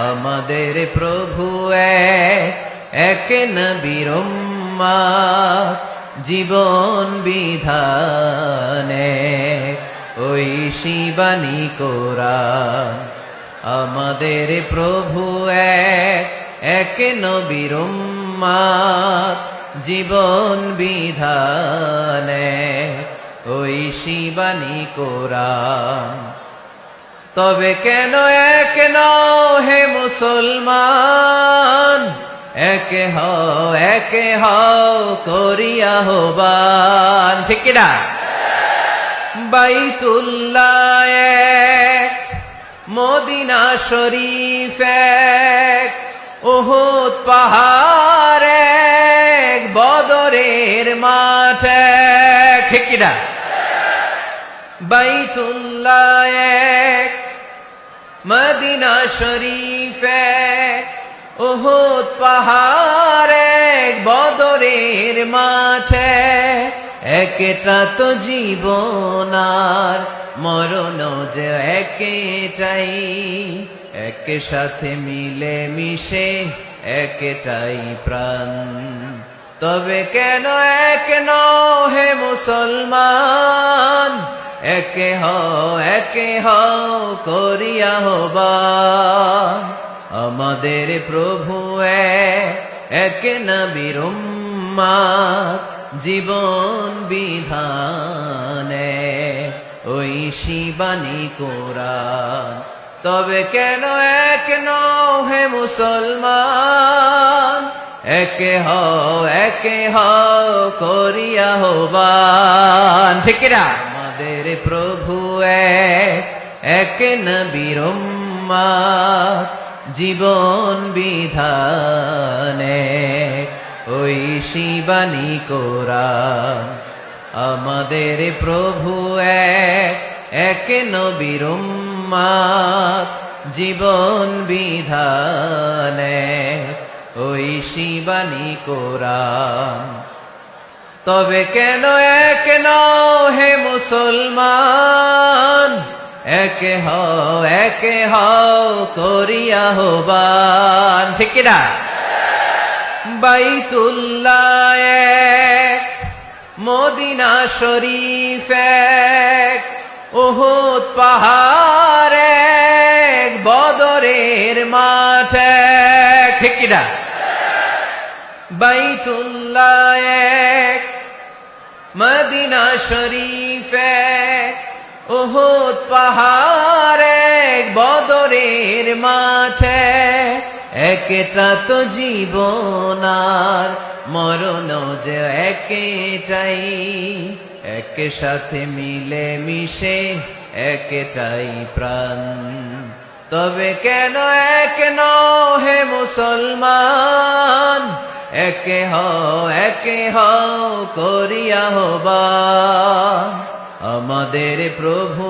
আমাদের প্রভু এক নবীর উম্মত, জীবন বিধানে ঐশী বাণী কোরআন। আমাদের প্রভু এক নবীর উম্মত, জীবন বিধানে ঐশী বাণী কোরআন। তবে কেন এক নও হে মুসলমান, একে হও করিয়া আহ্বান। ঠিক কিনা? বাইতুল্লাহ এক, মদিনা শরীফ এক, উহুদ পাহাড় এক, বদরের মাঠ এক। ঠিক কিনা? বাইতুল্লাহ এক, মদিনা শরীফ এক, উহুদ পাহাড় এক, বদরের মাঠে। একটা তো জীবন আর মরণ যে একটাই, এক সাথে মিলে মিশে একটাই প্রাণ। তবে কেন এক নও হে মুসলমান, একে হও করিয়া আহ্বান। আমাদের প্রভু এক নবীর উম্মত, জীবন বিধানে ঐশী বাণী কোরআন। তবে কেন এক নও হে মুসলমান, একে হও করিয়া আহ্বান। ঠিক কিনা? আমাদের প্রভু এক নবীর উম্মত, জীবন বিধানে ঐশী বাণী কোরআন। আমাদের প্রভু এক নবীর উম্মত, জীবন বিধানে ঐশী বাণী কোরআন। তবে কেন এক নও হে মুসলমান, একে হও করিয়া আহ্বান। ঠিক কিনা? বাইতুল্লাহ এক, মদিনা শরীফ এক, উহুদ পাহাড় এক, বদরের মাঠ এক। ঠিক কিনা? বাইতুল্লাহ এক, মদিনা শরীফ এক, উহুদ পাহাড় এক, বদরের মাঠে। একটা তো জীবন আর মরণ যে একটাই, এক সাথে মিলে মিশে একটাই প্রাণ। তবে কেন এক নও হে মুসলমান, একে হও করিয়া আহ্বান। আমাদের প্রভু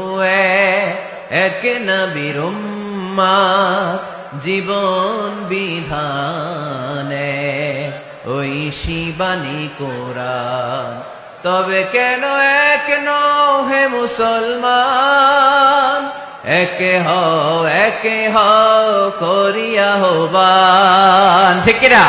এক নবীর উম্মত, জীবন বিধানে ঐশী বাণী কোরআন। তবে কেন এক নও হে মুসলমান, একে হও করিয়া আহ্বান। ঠিক কিনা?